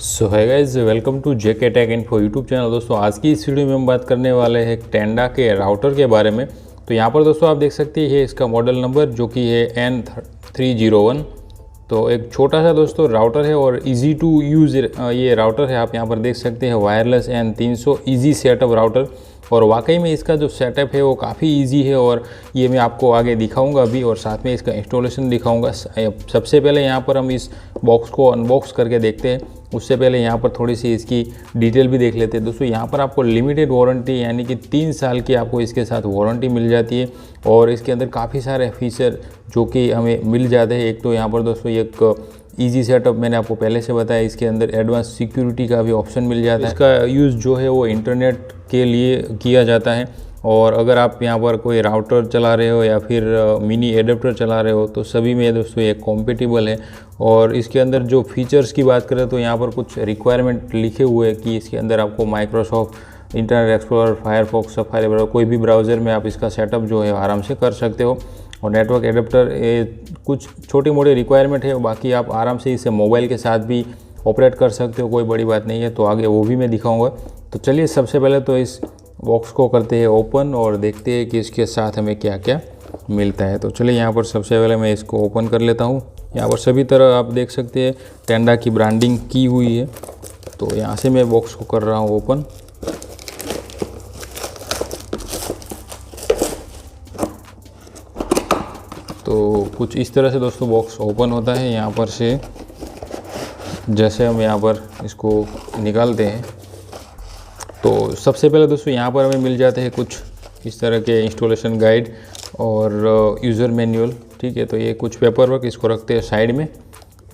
So hi guys, welcome to JK tech info YouTube channel. दोस्तों आज की इस वीडियो में हम बात करने वाले हैं टेंडा के राउटर के बारे में। तो यहाँ पर दोस्तों आप देख सकते हैं इसका मॉडल नंबर जो कि है N301। तो एक छोटा सा दोस्तों राउटर है और इजी टू यूज़ ये राउटर है। आप यहाँ पर देख सकते हैं wireless N300 easy setup router. और वाकई में इसका जो सेटअप है वो काफ़ी इजी है और ये मैं आपको आगे दिखाऊंगा अभी, और साथ में इसका इंस्टॉलेशन दिखाऊंगा। सबसे पहले यहाँ पर हम इस बॉक्स को अनबॉक्स करके देखते हैं। उससे पहले यहाँ पर थोड़ी सी इसकी डिटेल भी देख लेते हैं। दोस्तों यहाँ पर आपको लिमिटेड वारंटी यानी कि 3 साल की आपको इसके साथ वारंटी मिल जाती है। और इसके अंदर काफ़ी सारे फीचर जो कि हमें मिल जाते हैं। एक तो यहाँ पर दोस्तों एक ईजी सेटअप मैंने आपको पहले से बताया, इसके अंदर एडवांस सिक्योरिटी का भी ऑप्शन मिल जाता है। इसका यूज़ जो है वो इंटरनेट के लिए किया जाता है। और अगर आप यहाँ पर कोई राउटर चला रहे हो या फिर मिनी एडेप्टर चला रहे हो तो सभी में दोस्तों ये कॉम्पेटिबल है। और इसके अंदर जो फीचर्स की बात करें तो यहाँ पर कुछ रिक्वायरमेंट लिखे हुए हैं कि इसके अंदर आपको Microsoft internet explorer, Firefox, safari वगैरह कोई भी ब्राउज़र में आप इसका सेटअप जो है आराम से कर सकते हो। और नेटवर्क एडेप्टर कुछ छोटी मोटी रिक्वायरमेंट है, बाकी आप आराम से इसे मोबाइल के साथ भी ऑपरेट कर सकते हो, कोई बड़ी बात नहीं है। तो आगे वो भी मैं दिखाऊंगा। तो चलिए सबसे पहले तो इस बॉक्स को करते हैं ओपन और देखते हैं कि इसके साथ हमें क्या क्या मिलता है। तो चलिए यहाँ पर सबसे पहले मैं इसको ओपन कर लेता हूँ। यहाँ पर सभी तरह आप देख सकते हैं टेंडा की ब्रांडिंग की हुई है। तो यहाँ से मैं बॉक्स को कर रहा हूँ ओपन। तो कुछ इस तरह से दोस्तों बॉक्स ओपन होता है। यहाँ पर से जैसे हम यहाँ पर इसको निकालते हैं तो सबसे पहले दोस्तों यहाँ पर हमें मिल जाते हैं कुछ इस तरह के इंस्टॉलेशन गाइड और यूज़र मैनुअल। ठीक है, तो ये कुछ पेपर वर्क, इसको रखते हैं साइड में।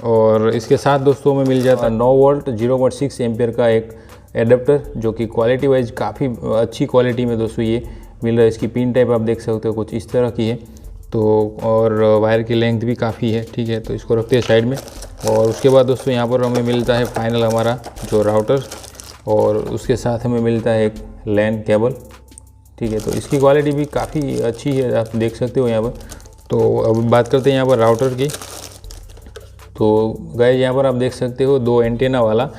और इसके साथ दोस्तों हमें मिल जाता है 9 वोल्ट 0.6 एम्पियर का एक एडेप्टर, जो कि क्वालिटी वाइज काफ़ी अच्छी क्वालिटी में दोस्तों ये मिल रहा है। इसकी पिन टाइप आप देख सकते हो कुछ इस तरह की है। तो और वायर की लेंथ भी काफ़ी है। ठीक है, तो इसको रखते हैं साइड में। और उसके बाद दोस्तों यहाँ पर हमें मिलता है फाइनल हमारा जो राउटर, और उसके साथ हमें मिलता है एक लैन केबल। ठीक है, तो इसकी क्वालिटी भी काफ़ी अच्छी है, आप देख सकते हो यहाँ पर। तो अब बात करते हैं यहाँ पर राउटर की। तो गाइस यहाँ पर आप देख सकते हो 2 एंटेना वाला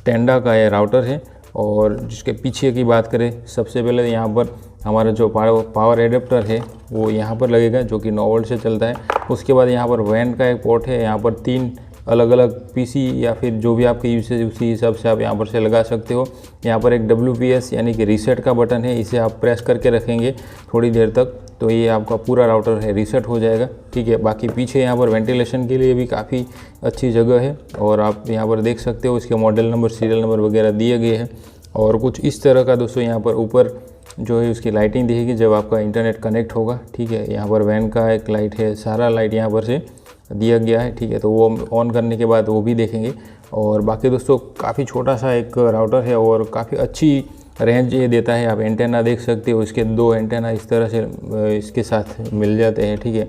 टेंडा का ये राउटर है। और जिसके पीछे की बात करें सबसे पहले यहाँ पर हमारा जो पावर एडेप्टर है वो यहाँ पर लगेगा, जो कि 9 वोल्ट से चलता है। उसके बाद यहाँ पर वैन का एक पोर्ट है। यहाँ पर 3 अलग अलग पीसी या फिर जो भी आपके यूसेज उसी हिसाब से आप यहाँ पर से लगा सकते हो। यहाँ पर एक WPS यानी कि रीसेट का बटन है, इसे आप प्रेस करके रखेंगे थोड़ी देर तक तो ये आपका पूरा राउटर है रीसेट हो जाएगा। ठीक है, बाकी पीछे यहाँ पर वेंटिलेशन के लिए भी काफ़ी अच्छी जगह है। और आप यहाँ पर देख सकते हो इसके मॉडल नंबर, सीरियल नंबर वगैरह दिए गए हैं। और कुछ इस तरह का दोस्तों यहाँ पर ऊपर जो है उसकी लाइटिंग दिखेगी जब आपका इंटरनेट कनेक्ट होगा। ठीक है, यहाँ पर वैन का एक लाइट है, सारा लाइट यहाँ पर से दिया गया है। ठीक है, तो वो ऑन करने के बाद वो भी देखेंगे। और बाकी दोस्तों काफ़ी छोटा सा एक राउटर है और काफ़ी अच्छी रेंज ये देता है। आप एंटेना देख सकते हो, इसके 2 एंटेना इस तरह से इसके साथ मिल जाते हैं। ठीक है,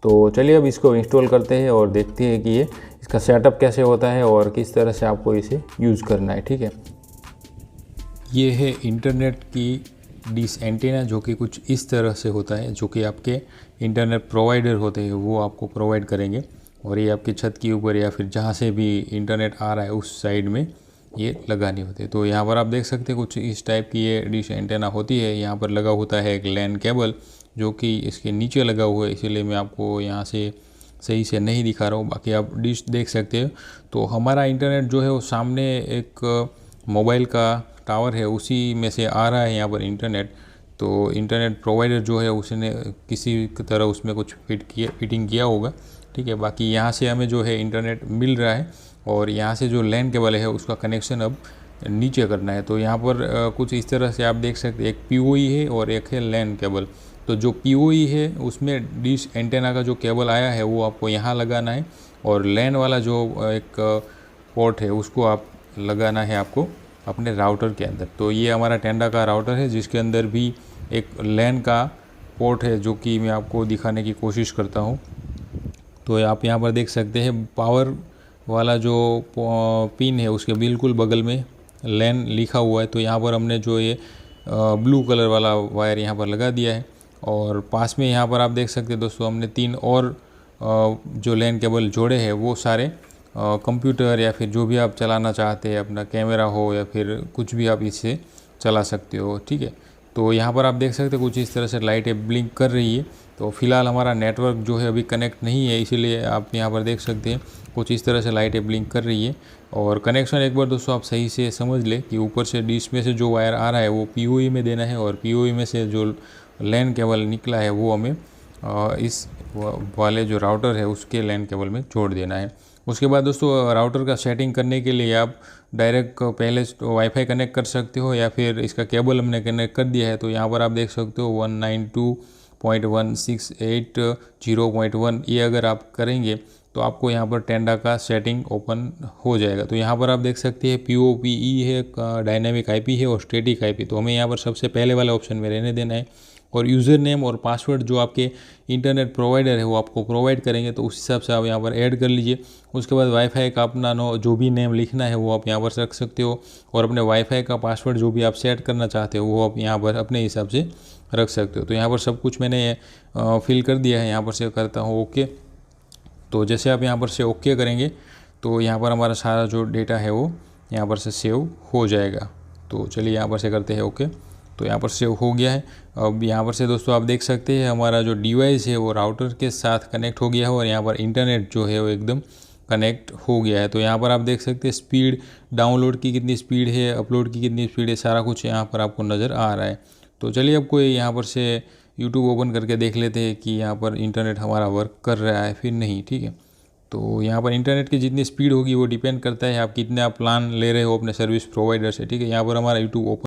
तो चलिए अब इसको इंस्टॉल करते हैं और देखते हैं कि ये इसका सेटअप कैसे होता है और किस तरह से आपको इसे यूज़ करना है। ठीक है, ये है इंटरनेट की डिश एंटेना, जो कि कुछ इस तरह से होता है, जो कि आपके इंटरनेट प्रोवाइडर होते हैं वो आपको प्रोवाइड करेंगे। और ये आपकी छत के ऊपर या फिर जहाँ से भी इंटरनेट आ रहा है उस साइड में ये लगानी होती है। तो यहाँ पर आप देख सकते हैं कुछ इस टाइप की ये डिश एंटेना होती है। यहाँ पर लगा होता है एक लैन केबल, जो कि इसके नीचे लगा हुआ है, इसीलिए मैं आपको यहाँ से सही से नहीं दिखा रहा हूँ। बाकी आप डिश देख सकते हो। तो हमारा इंटरनेट जो है वो सामने एक मोबाइल का टावर है, उसी में से आ रहा है यहाँ पर इंटरनेट। तो इंटरनेट प्रोवाइडर जो है उसने किसी तरह उसमें कुछ फिटिंग किया होगा। ठीक है, बाकी यहाँ से हमें जो है इंटरनेट मिल रहा है। और यहाँ से जो लैन केबल है उसका कनेक्शन अब नीचे करना है। तो यहाँ पर कुछ इस तरह से आप देख सकते हैं, एक POE है और एक है लैन केबल। तो जो POE है उसमें डिश एंटेना का जो केबल आया है वो आपको यहाँ लगाना है। और लैन वाला जो एक पोर्ट है उसको आप लगाना है आपको अपने राउटर के अंदर। तो ये हमारा टेंडा का राउटर है, जिसके अंदर भी एक लैन का पोर्ट है, जो कि मैं आपको दिखाने की कोशिश करता हूँ। तो आप यहाँ पर देख सकते हैं पावर वाला जो पिन है उसके बिल्कुल बगल में लैन लिखा हुआ है। तो यहाँ पर हमने जो ये ब्लू कलर वाला वायर यहाँ पर लगा दिया है। और पास में यहाँ पर आप देख सकते हैं दोस्तों हमने 3 और जो लैन केबल जोड़े हैं वो सारे कंप्यूटर या फिर जो भी आप चलाना चाहते हैं, अपना कैमरा हो या फिर कुछ भी आप इससे चला सकते हो, ठीक है। तो यहाँ पर आप देख सकते हो कुछ इस तरह से लाइटें ब्लिंक कर रही है। तो फ़िलहाल हमारा नेटवर्क जो है अभी कनेक्ट नहीं है, इसीलिए आप यहाँ पर देख सकते हैं कुछ इस तरह से लाइटें ब्लिंक कर रही है। और कनेक्शन एक बार दोस्तों आप सही से समझ लें कि ऊपर से डिश में से जो वायर आ रहा है वो पीओई में देना है, और पीओई में से जो लैन केबल निकला है वो हमें इस वाले जो राउटर है उसके लैन केबल में जोड़ देना है। उसके बाद दोस्तों राउटर का सेटिंग करने के लिए आप डायरेक्ट पहले वाईफाई कनेक्ट कर सकते हो, या फिर इसका केबल हमने कनेक्ट कर दिया है। तो यहाँ पर आप देख सकते हो 192.168.0.1 ये अगर आप करेंगे तो आपको यहाँ पर टेंडा का सेटिंग ओपन हो जाएगा। तो यहाँ पर आप देख सकते हैं POPE है, डायनेमिक IP है और स्टैटिक IP। तो हमें यहाँ पर सबसे पहले वाले ऑप्शन में रहने देना है, और यूज़र नेम और पासवर्ड जो आपके इंटरनेट प्रोवाइडर है वो आपको प्रोवाइड करेंगे, तो उस हिसाब से आप यहाँ पर ऐड कर लीजिए। उसके बाद वाईफाई का अपना जो भी नेम लिखना है वो आप यहाँ पर रख सकते हो, और अपने वाईफाई का पासवर्ड जो भी आप सेट करना चाहते हो वो आप यहाँ पर अपने हिसाब से रख सकते हो। तो यहाँ पर सब कुछ मैंने फिल कर दिया है, यहाँ पर से करता हूँ ओके। तो जैसे आप यहाँ पर से ओके करेंगे तो यहाँ पर हमारा सारा जो डेटा है वो यहाँ पर से सेव हो जाएगा। तो चलिए यहाँ पर से करते हैं ओके। तो यहाँ पर सेव हो गया है। अब यहाँ पर से दोस्तों आप देख सकते हैं हमारा जो डिवाइस है वो राउटर के साथ कनेक्ट हो गया है, और यहाँ पर इंटरनेट जो है वो एकदम कनेक्ट हो गया है। तो यहाँ पर आप देख सकते हैं स्पीड, डाउनलोड की कितनी स्पीड है, अपलोड की कितनी स्पीड है, सारा कुछ यहाँ पर आपको नज़र आ रहा है। तो चलिए अब कोई यहाँ पर से यूट्यूब ओपन करके देख लेते हैं कि यहाँ पर इंटरनेट हमारा वर्क कर रहा है फिर नहीं, ठीक है। तो यहाँ पर इंटरनेट की जितनी स्पीड होगी वो डिपेंड करता है आप कितने आप प्लान ले रहे हो अपने सर्विस प्रोवाइडर से, ठीक है। यहाँ पर हमारा यूट्यूब ओपन,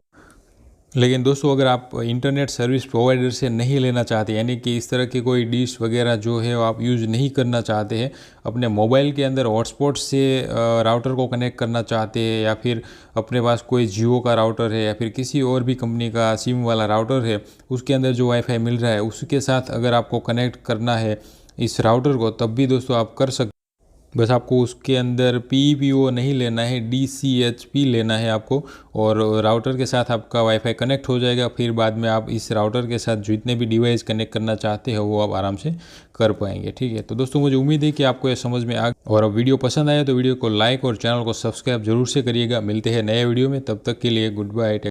लेकिन दोस्तों अगर आप इंटरनेट सर्विस प्रोवाइडर से नहीं लेना चाहते, यानी कि इस तरह की कोई डिश वगैरह जो है वो आप यूज़ नहीं करना चाहते हैं, अपने मोबाइल के अंदर हॉटस्पॉट से राउटर को कनेक्ट करना चाहते हैं, या फिर अपने पास कोई जियो का राउटर है या फिर किसी और भी कंपनी का सिम वाला राउटर है, उसके अंदर जो वाईफाई मिल रहा है उसके साथ अगर आपको कनेक्ट करना है इस राउटर को, तब भी दोस्तों आप कर सकते। बस आपको उसके अंदर PPO नहीं लेना है, DCHP लेना है आपको, और राउटर के साथ आपका वाईफाई कनेक्ट हो जाएगा। फिर बाद में आप इस राउटर के साथ जितने भी डिवाइस कनेक्ट करना चाहते हो वो आप आराम से कर पाएंगे, ठीक है। तो दोस्तों मुझे उम्मीद है कि आपको ये समझ में आ, और अब वीडियो पसंद आया तो वीडियो को लाइक और चैनल को सब्सक्राइब जरूर से करिएगा। मिलते हैं नए वीडियो में, तब तक के लिए गुड बाय।